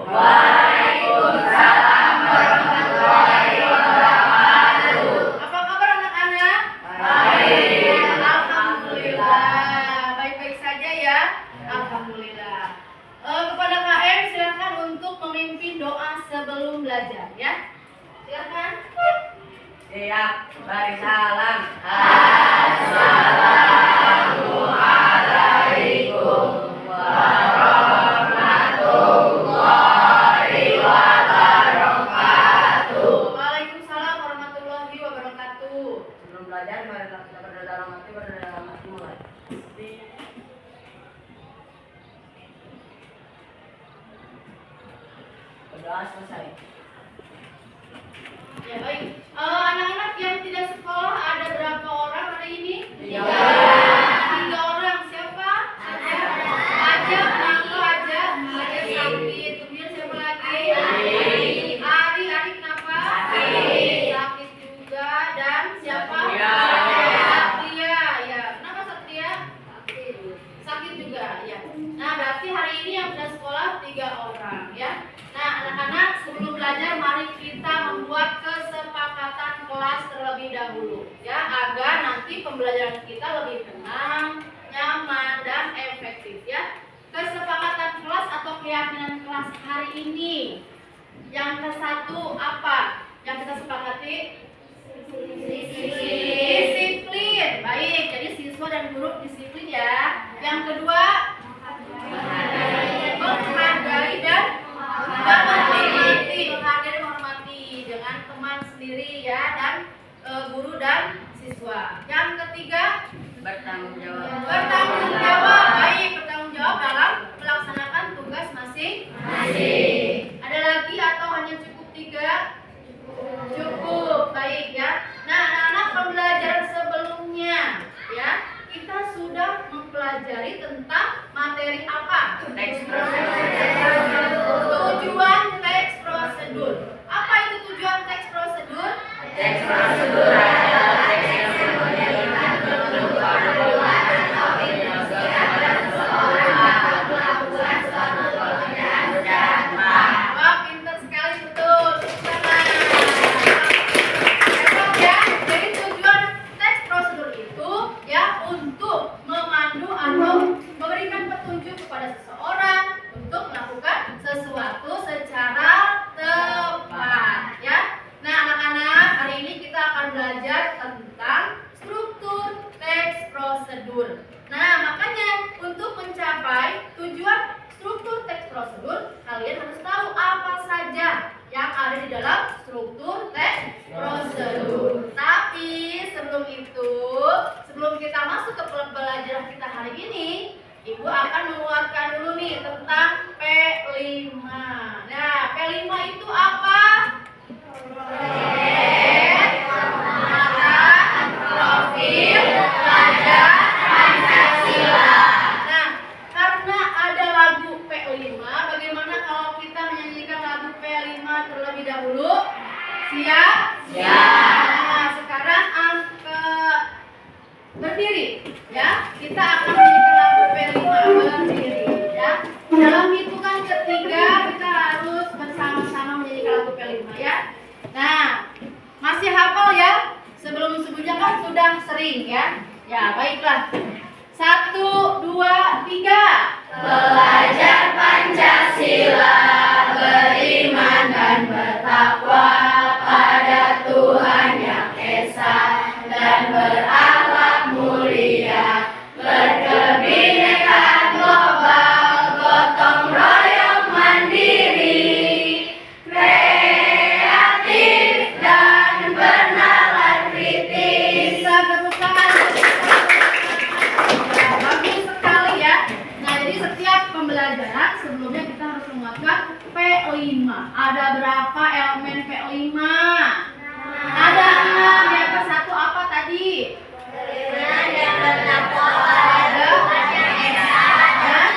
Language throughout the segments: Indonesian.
Waalaikumsalam warahmatullahi wabarakatuh. Apa kabar anak-anak? Baik. Alhamdulillah. Baik-baik saja ya. Alhamdulillah. Kepada KM silakan untuk memimpin doa sebelum belajar ya. Silakan. Siap, bari salam. Assalamualaikum warahmatullahi wabarakatuh. Waalaikumsalam warahmatullahi wabarakatuh. Sebelum belajar, mari kita berdoa dalam hati mulai. Berdoa selesai. Ya baik. Anak-anak yang tidak sekolah ada berapa orang hari ini? 3 orang. Siapa? Aja. Kenapa Aja? Aja sakit. Kemudian siapa lagi? Ari kenapa? Sakit juga. Dan siapa? Satria. Ya. Kenapa Satria? Sakit juga. Ya. Nah berarti hari ini yang sudah sekolah 3 orang ya. Nah anak-anak sebelum belajar mari kita membuat kesepakatan kelas terlebih dahulu ya agar nanti pembelajaran kita lebih tenang, nyaman dan efektif ya. Kesepakatan kelas atau keyakinan kelas hari ini yang ke-1 apa? Yang kita sepakati? Disiplin. Baik, jadi siswa dan guru disiplin ya. Yang kedua menghargai dan menghormati dengan teman sendiri ya dan guru dan siswa. Yang ketiga Bertanggung jawab. Baik, bertanggung jawab dalam melaksanakan tugas masing-masing. Ada lagi atau hanya cukup 3? Cukup. Baik ya. Nah, anak-anak pembelajaran sebelumnya ya kita sudah mempelajari tentang materi apa? Teks prosedur. Tujuan teks prosedur. Apa itu tujuan teks prosedur? Teks prosedur adalah teks yang menyebutkan bentuk perbuatan atau tindakan seseorang melakukan suatu pekerjaan secara cepat. Wah, pintar sekali, betul. Hebat ya. Jadi tujuan teks prosedur itu ya untuk memandu atau memberikan petunjuk kepada seseorang untuk melakukan sesuatu secara tepat ya. Nah anak-anak, hari ini kita akan belajar tentang struktur teks prosedur. Nah makanya untuk mencapai tujuan struktur teks prosedur, kalian harus tahu apa saja yang ada di dalam struktur teks prosedur. Tapi sebelum itu, sebelum kita masuk ke pembelajaran kita hari ini, Ibu akan mengeluarkan dulu nih tentang P5. Nah, P5 itu apa? Profil pelajar Pancasila. Nah, karena ada lagu P5, bagaimana kalau kita menyanyikan lagu P5 terlebih dahulu? Siap? Nah, sekarang berdiri ya. Kita akan menyanyikan lagu P5 berdiri ya. Dalam hitungan ketiga kita harus bersama-sama menyanyikan lagu P5 ya. Nah, masih hafal ya? Sebelum-sebelumnya kan sudah sering ya. Ya, baiklah. 1, 2, 3. Belajar Pancasila, beriman dan bertakwa pada Tuhan Yang Esa dan berakhlak mulia, berkebinekaan global, gotong royong mandiri, kreatif dan bernalar kritis. Bisa tepuk tangan. Bagus sekali ya. Nah, jadi setiap pembelajaran sebelumnya kita harus menguatkan P5. Ada berapa elemen P5? Ada 6. Yang ke-1 apa tadi? Yang bertakwa pada Tuhan Yang Esa dan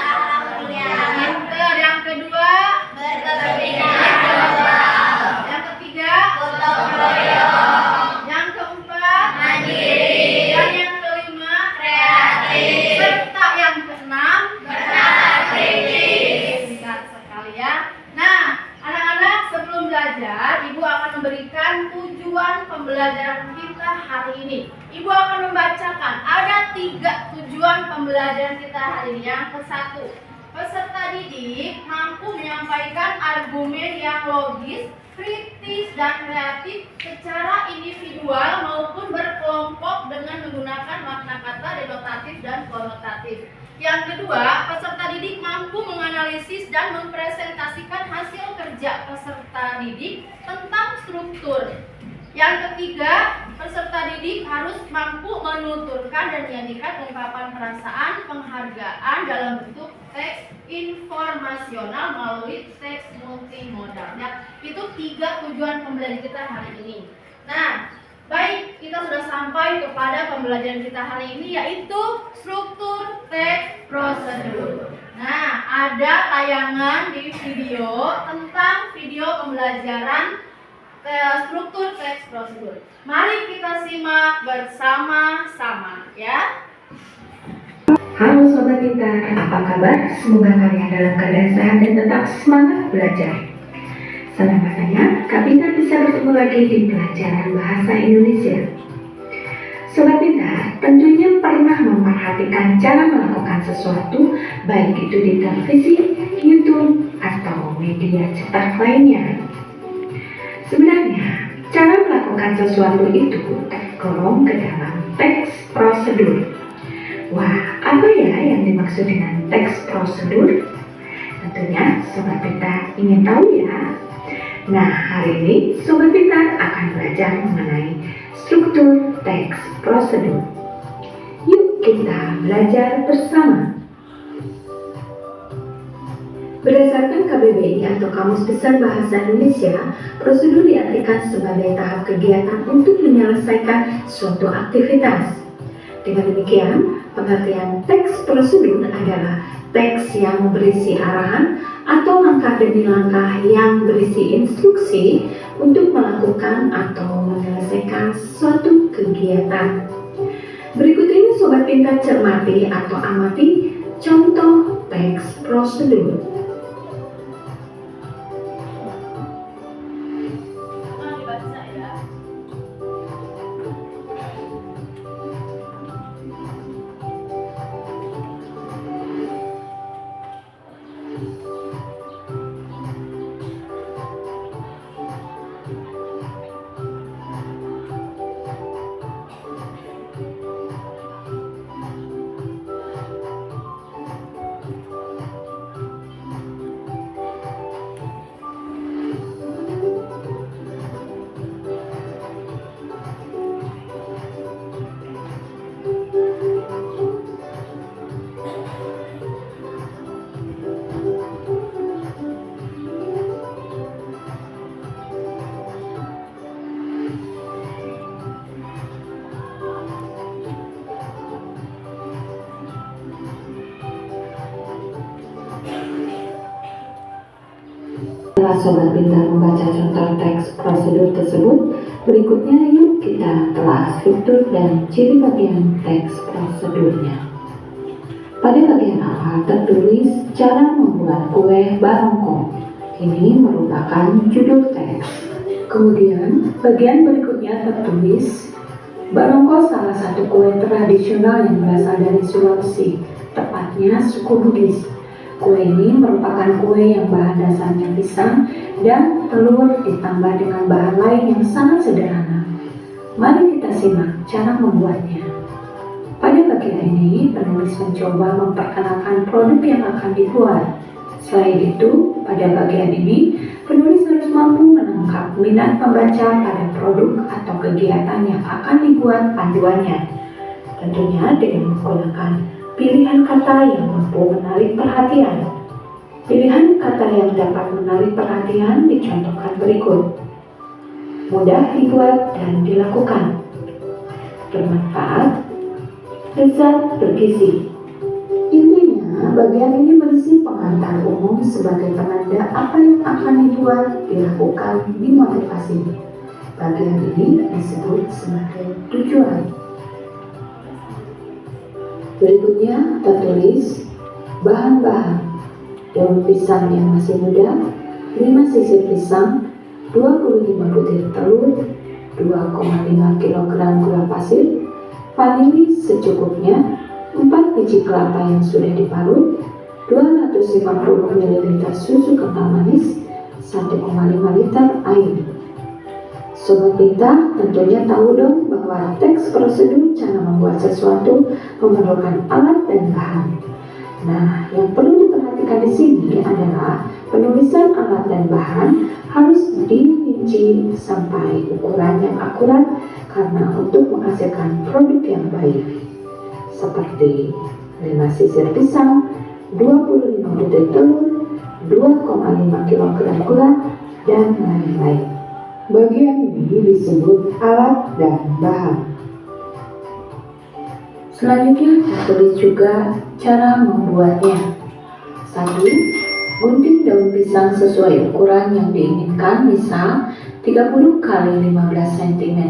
Pinter. Yang kedua? berkebinekaan global, Yang ketiga? gotong royong, Yang keempat? mandiri, Dan yang kelima? kreatif, Serta yang keenam? bernalar kritis. Singkat sekali ya. Nah, tiga tujuan pembelajaran kita hari ini. Yang ke-1, peserta didik mampu menyampaikan argumen yang logis, kritis, dan kreatif secara individual maupun berkelompok dengan menggunakan makna kata denotatif dan konotatif. Yang kedua, peserta didik mampu menganalisis dan mempresentasikan hasil kerja peserta didik tentang struktur. Yang ketiga, peserta didik harus mampu menuturkan dan menyanyikan ungkapan perasaan penghargaan dalam bentuk teks informasional melalui teks multimodal. Ya, itu 3 tujuan pembelajaran kita hari ini. Nah, baik, kita sudah sampai kepada pembelajaran kita hari ini, yaitu struktur teks prosedur. Nah, ada tayangan di video tentang video pembelajaran struktur teks prosedur. Mari kita simak bersama-sama ya. Halo Sobat Pintar, apa kabar? Semoga kalian dalam keadaan sehat dan tetap semangat belajar. Senang rasanya Kak Pintar bisa bertemu lagi di pelajaran Bahasa Indonesia. Sobat Pintar, tentunya pernah memperhatikan cara melakukan sesuatu, baik itu di televisi, YouTube, atau media cetak lainnya. Sebenarnya, cara melakukan sesuatu itu tergolong ke dalam teks prosedur. Wah, apa ya yang dimaksud dengan teks prosedur? Tentunya Sobat Pintar ingin tahu ya. Nah, hari ini Sobat Pintar akan belajar mengenai struktur teks prosedur. Yuk kita belajar bersama. Berdasarkan KBBI atau Kamus Besar Bahasa Indonesia, prosedur diartikan sebagai tahap kegiatan untuk menyelesaikan suatu aktivitas. Dengan demikian, pengertian teks prosedur adalah teks yang berisi arahan atau langkah demi langkah yang berisi instruksi untuk melakukan atau menyelesaikan suatu kegiatan. Berikut ini Sobat Pintar cermati atau amati contoh teks prosedur. Setelah Sobat Pintar membaca contoh teks prosedur tersebut, berikutnya yuk kita telah struktur dan ciri bagian teks prosedurnya. Pada bagian awal tertulis cara membuat kue barongko. Ini merupakan judul teks. Kemudian bagian berikutnya tertulis barongko salah satu kue tradisional yang berasal dari Sulawesi, tepatnya suku Bugis. Kue ini merupakan kue yang bahan dasarnya pisang dan telur ditambah dengan bahan lain yang sangat sederhana. Mari kita simak cara membuatnya. Pada bagian ini, penulis mencoba memperkenalkan produk yang akan dibuat. Selain itu, pada bagian ini, penulis harus mampu menangkap minat pembaca pada produk atau kegiatan yang akan dibuat panduannya. Tentunya dengan menggunakan pilihan kata yang mampu menarik perhatian. Pilihan kata yang dapat menarik perhatian dicontohkan berikut. Mudah dibuat dan dilakukan. Bermanfaat. Lezat bergizi. Intinya, bagian ini berisi pengantar umum sebagai penanda apa yang akan dibuat, dilakukan, dimotivasi. Bagian ini disebut sebagai tujuan. Berikutnya tertulis bahan-bahan: daun pisang yang masih muda, 5 sisir pisang, 25 butir telur, 2,5 kg gula pasir, vanili secukupnya, 4 biji kelapa yang sudah diparut, 250 ml susu kental manis, 1,5 liter air. Sobat Pintar tentunya tahu dong bahwa teks prosedur cara membuat sesuatu memerlukan alat dan bahan. Nah, yang perlu diperhatikan di sini adalah penulisan alat dan bahan harus dirinci sampai ukuran yang akurat karena untuk menghasilkan produk yang baik. Seperti 5 sisir pisang, 25 butir telur, 2,5 kg gula, dan lain-lain. Bagian ini disebut alat dan bahan. Selanjutnya tertulis juga cara membuatnya. 1. Gunting daun pisang sesuai ukuran yang diinginkan, misal 30 x 15 cm.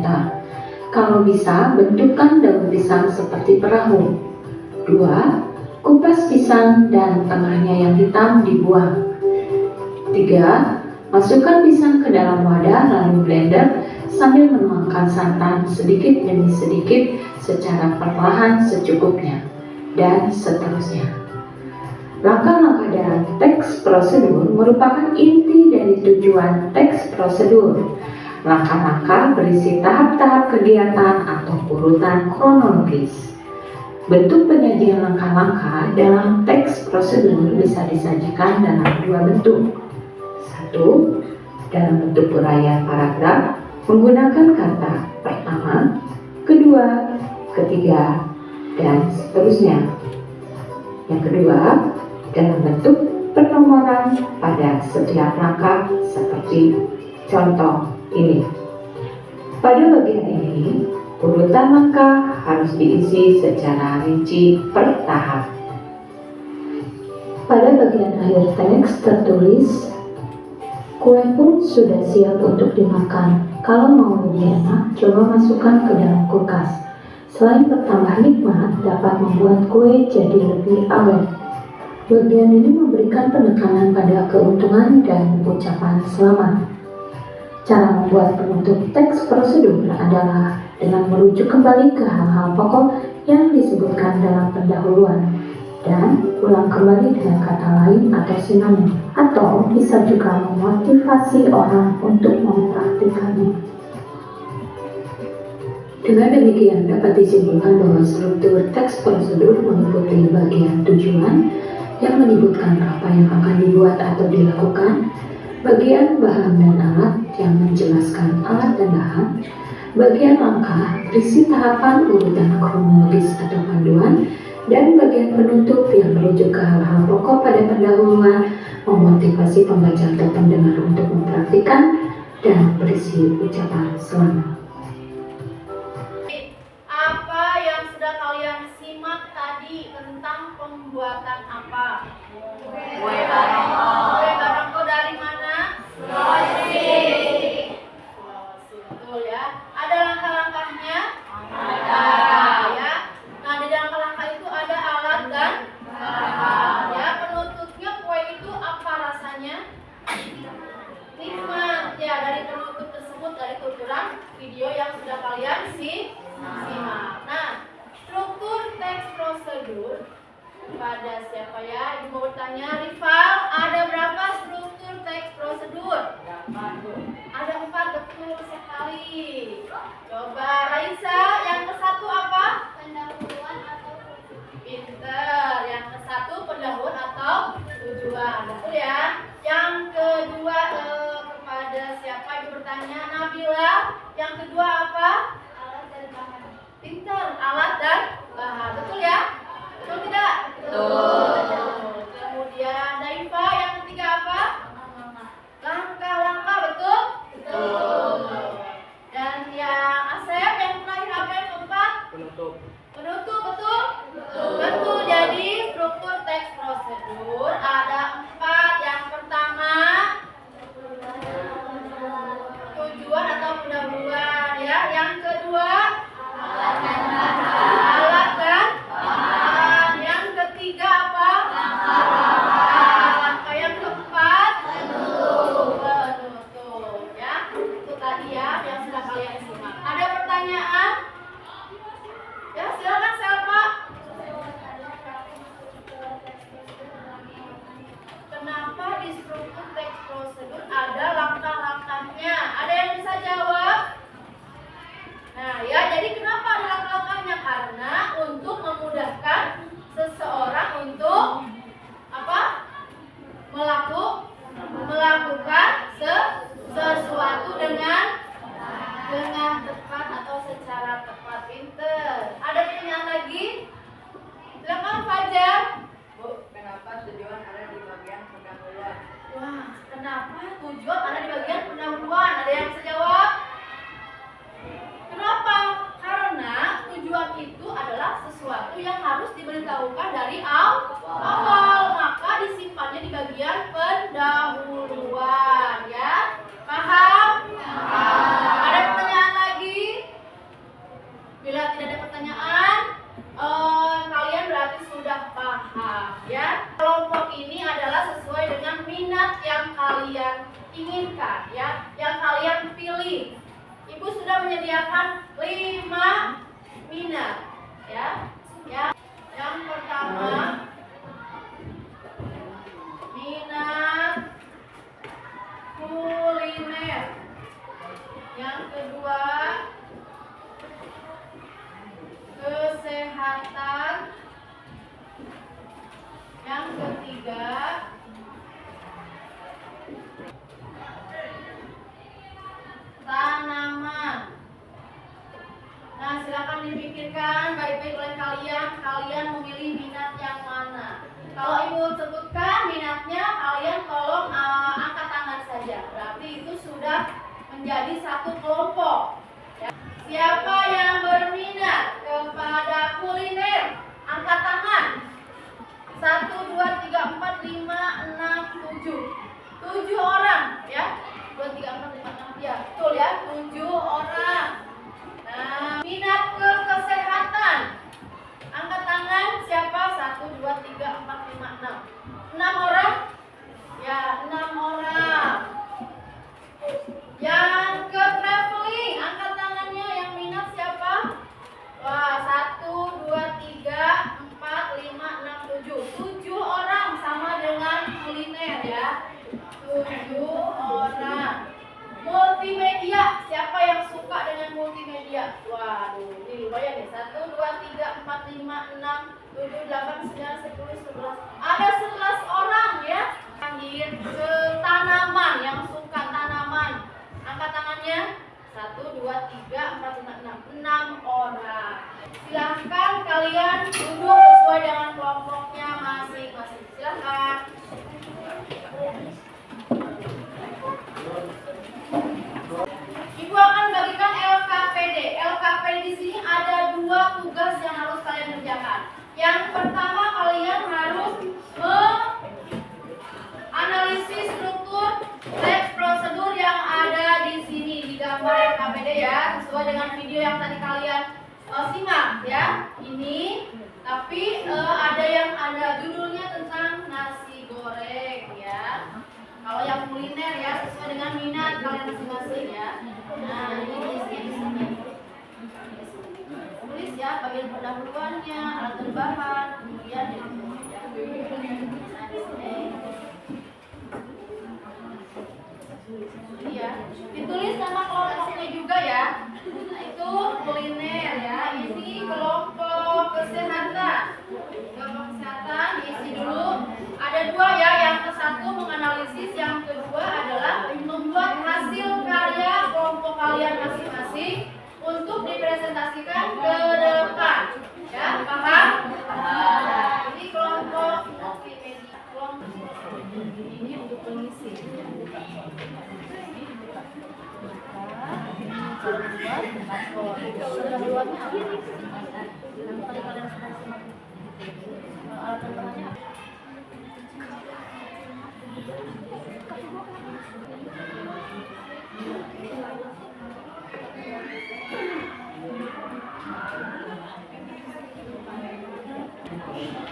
Kalau bisa, bentukkan daun pisang seperti perahu. 2. Kupas pisang dan tengahnya yang hitam dibuang. 3. Masukkan pisang ke dalam wadah lalu blender sambil menuangkan santan sedikit demi sedikit secara perlahan secukupnya, dan seterusnya. Langkah-langkah dalam teks prosedur merupakan inti dari tujuan teks prosedur. Langkah-langkah berisi tahap-tahap kegiatan atau urutan kronologis. Bentuk penyajian langkah-langkah dalam teks prosedur bisa disajikan dalam 2 bentuk. 1. Dalam bentuk uraian paragraf menggunakan kata pertama, kedua, ketiga, dan seterusnya. Yang kedua, dalam bentuk penomoran pada setiap langkah seperti contoh ini. Pada bagian ini, urutan langkah harus diisi secara rinci per tahap. Pada bagian akhir teks tertulis, kue pun sudah siap untuk dimakan. Kalau mau lebih enak, coba masukkan ke dalam kulkas. Selain bertambah nikmat, dapat membuat kue jadi lebih awet. Bagian ini memberikan penekanan pada keuntungan dan ucapan selamat. Cara membuat penutup teks prosedur adalah dengan merujuk kembali ke hal-hal pokok yang disebutkan dalam pendahuluan dan ulang kembali dengan kata lain atau sinonim, atau bisa juga memotivasi orang untuk mempraktikannya. Dengan demikian dapat disimpulkan bahwa struktur teks prosedur meliputi bagian tujuan yang menyebutkan apa yang akan dibuat atau dilakukan, bagian bahan dan alat yang menjelaskan alat dan bahan, bagian langkah berisi tahapan urutan kronologis atau panduan, dan bagian penutup yang merujuk ke hal-hal pokok pada pendahuluan, memotivasi pembaca atau pendengar untuk mempraktikkan, dan berisi ucapan selamat. Apa yang sudah kalian simak tadi tentang pembuatan apa? Kue barongko. Kue barongko dari mana? Sulawesi. Betul ya. Ada langkah-langkahnya? Ada. Ya. Nah, di dalam langkah itu ada alat dan bahan. Ya, penutupnya kue itu apa rasanya? Nikmat. Ya, dari penutup tersebut dari tuturan video yang sudah kalian simak. Nah, struktur teks prosedur pada siapa ya? Ibu mau bertanya, Rival, ada berapa struktur teks prosedur? Ada 4, betul sekali. Coba Raisa, yang ke satu apa? Pendahuluan atau tujuan. Pinter. Yang ke satu pendahuluan atau tujuan. Betul ya. Yang kedua kepada siapa ibu bertanya? Nabila. Yang kedua apa? Alat dan bahan. Pinter. Alat dan bahan. Betul ya? Betul tidak? Betul. Kemudian tujuan ada di bagian pendahuluan. Ada yang bisa jawab? Kenapa? Karena tujuan itu adalah sesuatu yang harus diberitahukan dari awal, maka disimpannya di bagian pendahuluan, ya. Paham? Ada pertanyaan lagi? Bila tidak ada pertanyaan, kalian berarti sudah paham, ya. Kelompok ini adalah sesuai dengan minat yang kalian inginkan, ya, yang kalian pilih. Ibu sudah menyediakan 5 minat, ya. Yang pertama, minat kuliner. Yang kedua, kesehatan. Yang ketiga, tanaman. Nah, silakan dipikirkan baik-baik oleh kalian memilih minat yang mana. Kalau ibu sebutkan minatnya, kalian tolong angkat tangan saja. Berarti itu sudah menjadi satu kelompok. Ya. Siapa yang berminat kepada kuliner? Angkat tangan. 1, 2, 3, 4, 5, 6, 7. 7 orang, ya. 2, 3, 4, 5, 6, ya. Betul ya, 7 orang. Nah, minat ke kesehatan. Angkat tangan siapa? 1, 2, 3, 4, 5, 6. 6 orang? Ya, 6 orang. Yang ke traveling, angkat tangannya yang minat siapa? Wah, 1, 2, 3, 4, 5, 6, 7. 7 orang sama dengan kuliner, ya. 7 orang. Multimedia, siapa yang suka dengan multimedia? Waduh, ini lumayan nih. 1, 2, 3, 4, 5, 6, 7, 8, 9, 10, 11. Ada 11 orang, ya. Panggil ke tanaman, yang suka tanaman. Angkat tangannya. 1, 2, 3, 4, 5, 6. 6 orang. Silahkan kalian duduk sesuai dengan kelompoknya masing-masing. Silahkan. Ibu akan bagikan LKPD. LKPD di sini ada 2 tugas yang harus kalian kerjakan. Yang pertama, kalian harus menganalisis struktur teks prosedur yang ada di sini di gambar LKPD, ya, sesuai dengan video yang tadi kalian simak, ya. Ini tapi ada judulnya tentang nasi goreng, ya. Kalau yang kuliner, ya, sesuai dengan minat kalian masing-masing, ya. Nah, ini tulisnya di sini. Tulis, ya, bagian pendahuluannya, alat dan bahan, kemudian ya. Nah, di sini. Ini, ya. Ditulis nama kelompoknya juga, ya. Nah, itu kuliner, ya. Ini kelompok kesehatan. Kelompok kesehatan diisi dulu. Ada 2, ya. Yang ke-1 menganalisis, yang kedua adalah membuat hasil karya kelompok kalian masing-masing untuk dipresentasikan ke depan. Ya, paham? Nah, ini kelompok multimedia. Kelompok ini untuk pengisi. Pendahuluannya apa? Yang tadi kalian sudah simak. Alat tambahannya apa?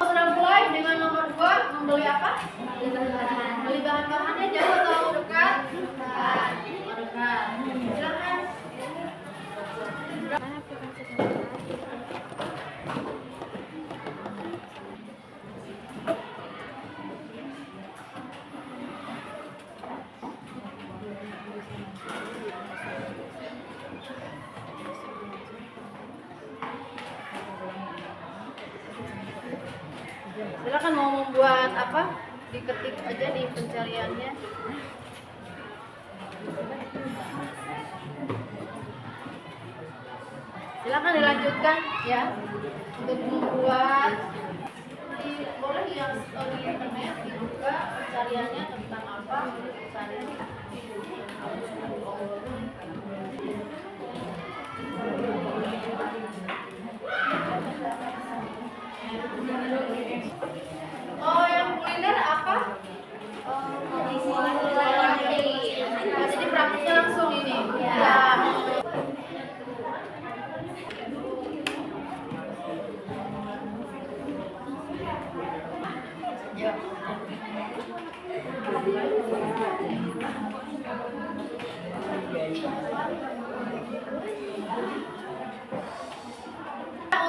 Sudah mulai dengan nomor 2, membeli apa? Beli bahan-bahannya jauh atau dekat? Dekat. Silakan. Silakan mau membuat apa? Diketik aja di pencariannya. Silakan dilanjutkan, ya, untuk membuat boleh yang di internet dibuka pencariannya tentang apa. Oh, yang kuliner apa? Jadi praktiknya langsung ini. Ya.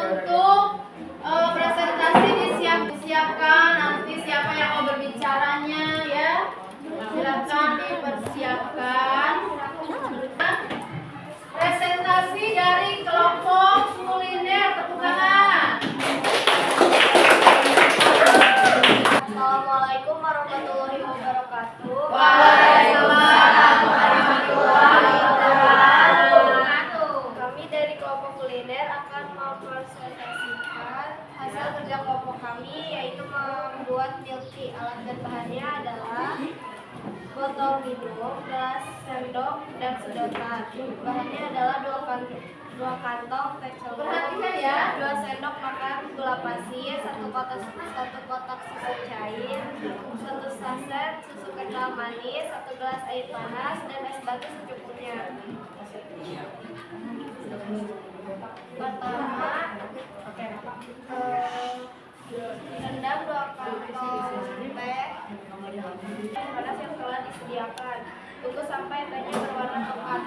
Untuk presentasi disiapkan, nanti siapa yang mau berbicaranya ya, silakan dipersiapkan. Presentasi dari kelompok kuliner, tepuk tangan. Assalamualaikum warahmatullahi wabarakatuh. Waalaikumsalam warahmatullahi wabarakatuh. Kami dari kelompok kuliner akan mempresentasikan hasil kerja kelompok kami, yaitu membuat milk tea. Alat dan bahannya adalah botol minum, gelas, sendok, dan sedotan. Bahannya adalah dua kantong teh celup, Perhatikan ya. 2 sendok makan gula pasir, 1 kotak susu cair, 1 saset susu kental manis, 1 gelas air panas, dan es batu secukupnya. Pertama, rendam 2 kantong teh panas yang telah disediakan. Tunggu sampai tehnya berwarna coklat.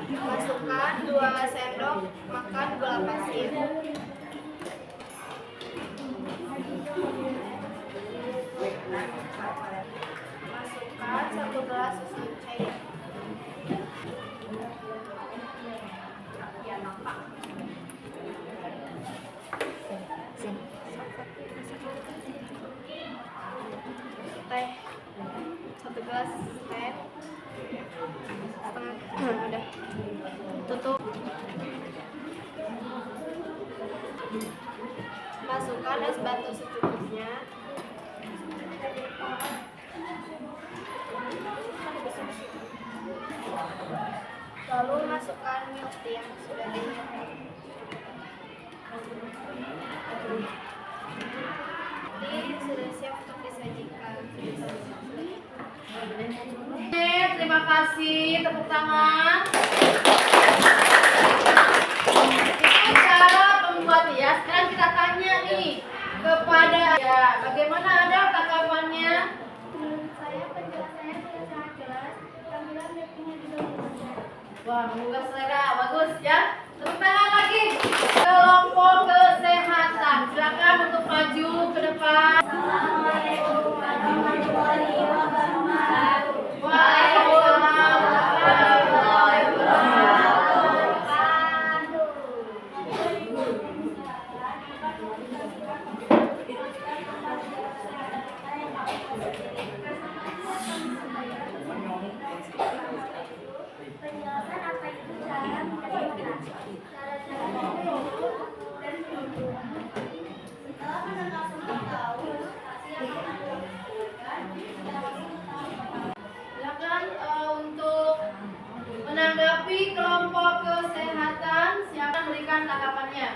Masukkan 2 sendok makan gula pasir. Masukkan 1 gelas susu cair. Teh 1 gelas teh setengah. Udah tutup. Masukkan es batu secukupnya. Lalu masukkan milk tea yang sudah dihidupkan. Ini sudah siap untuk disajikan. Oke, terima kasih, tepuk tangan. Itu cara pembuat ya. Sekarang kita tanya nih kepada ya, bagaimana ada tanggapannya? Menurut saya penjelasannya sudah sangat jelas. Tampilan milknya juga mudah. Wah, menggugah selera, bagus ya. Tepuk tangan lagi. Kelompok kesehatan, silakan untuk maju ke depan. Assalamualaikum warahmatullahi wabarakatuh. Waalaikumsalam warahmatullahi wabarakatuh. Penjelasan apa itu cara menentukan cara-cara dan perhitungan. Setelah menentukan tahu hasil yang akan dihasilkan, kita langsung tahu. Silakan untuk menanggapi kelompok kesehatan, silakan berikan tanggapannya.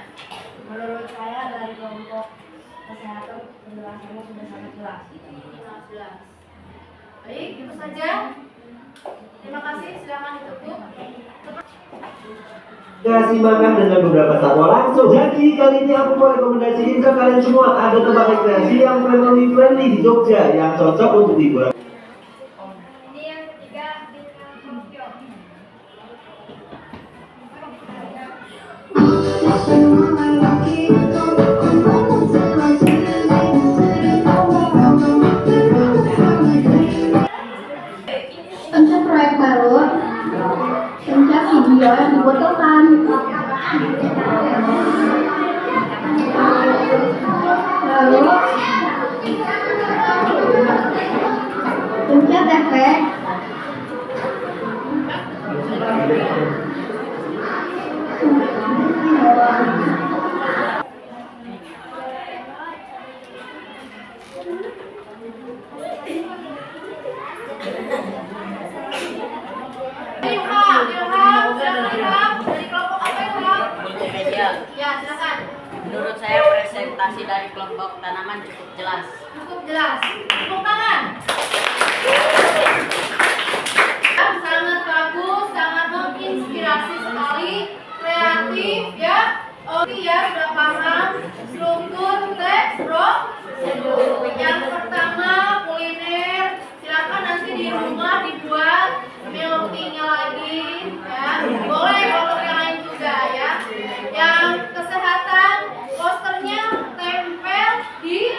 Menurut saya dari kelompok kesehatan penjelasannya sudah sangat jelas. Jelas. Baik, itu saja. Terima kasih, silakan ditutup. Kasih makan dengan beberapa satwa langsung. Jadi kali ini aku mau rekomendasiin ke kalian semua ada tempat rekreasi yang family friendly di Jogja yang cocok untuk liburan. Ini yang ketiga, bintang Tokyo. Untuk proyek baru, pencak video yang dibutuhkan. Lalu presentasi dari kelompok tanaman cukup jelas. Cukup jelas. Tepuk tangan. Sangat bagus, sangat menginspirasi sekali, kreatif ya. Oke ya, sudah paham struktur teks prosedur. Yang pertama kuliner, silakan nanti di rumah dibuat melodinya lagi ya. Boleh untuk yang lain juga ya. Yang kesehatan, posternya tempel di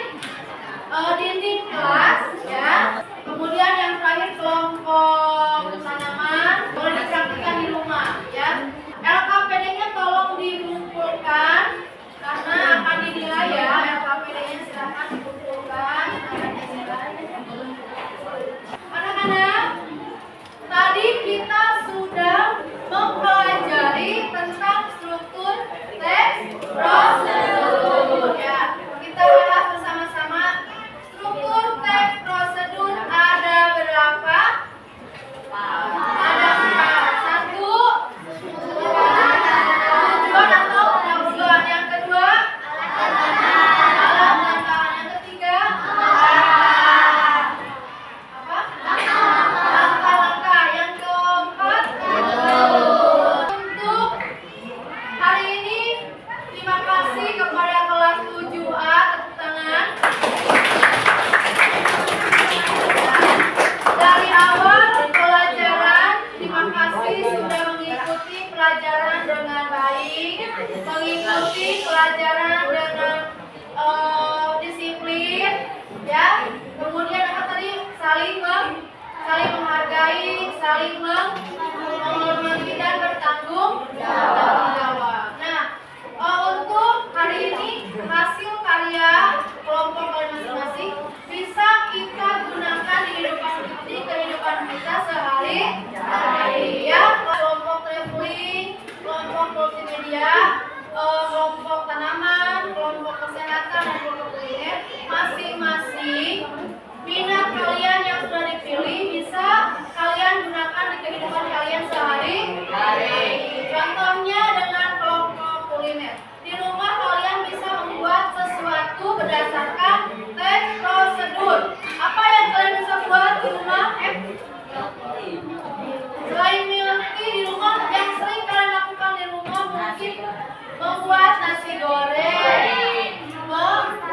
dinding kelas ya. Kemudian yang terakhir kelompok tanaman boleh dipraktikkan di rumah ya. LKPD-nya tolong dikumpulkan karena akan dinilai ya. LKPD-nya silahkan dikumpulkan. Anak-anak, tadi kita sudah mempelajari tentang struktur teks prosedur ya. Kita bahas bersama-sama. Struktur teks prosedur ada berapa? Ada 4. 1, tujuan atau pendahuluan. Yang kedua, alat dan bahan. Yang ketiga, apa? Langkah-langkah. Yang keempat, untuk hari ini terima kasih kepada kelas 7A. Tepuk tangan. Dari awal pelajaran, terima kasih sudah mengikuti pelajaran dengan baik, mengikuti pelajaran dengan disiplin, ya. Kemudian apa tadi? Saling menghargai, saling menghormati dan bertanggung jawab. Nah, untuk hari ini hasil karya kelompok kalian masing-masing bisa kita gunakan di kehidupan kita sehari-hari ya. Kelompok traveling, kelompok multimedia, kelompok tanaman, kelompok kesehatan dan kelompok kuliner, masing-masing minat kalian yang sudah dipilih bisa kalian gunakan di kehidupan kalian sehari-hari. Contohnya dengan kelompok kuliner. Di rumah kalian bisa membuat sesuatu berdasarkan teks prosedur. Apa yang kalian bisa buat di rumah? Selain milky di rumah, yang sering kalian lakukan di rumah mungkin membuat nasi goreng,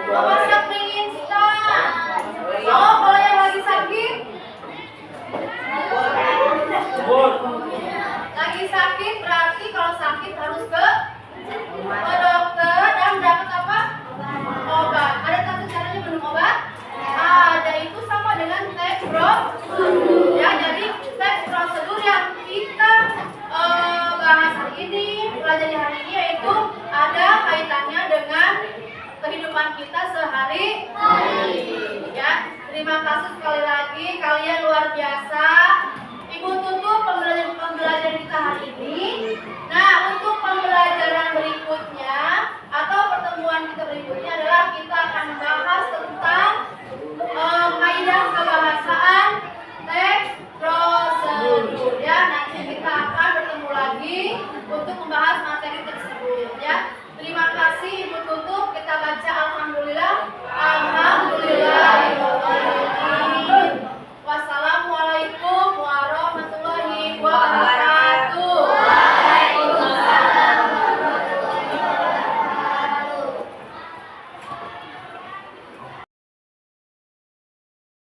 memasak mie instan. Oh, kalau yang lagi sakit, berarti kalau sakit harus ke dokter dan dapat apa? Obat. Ada satu caranya minum obat? Ada, itu sama dengan teks prosedur. Ya, jadi teks prosedur yang kita bahas hari ini, pelajari hari ini, yaitu ada kaitannya dengan kehidupan kita sehari-hari. Ya, terima kasih sekali lagi, kalian luar biasa.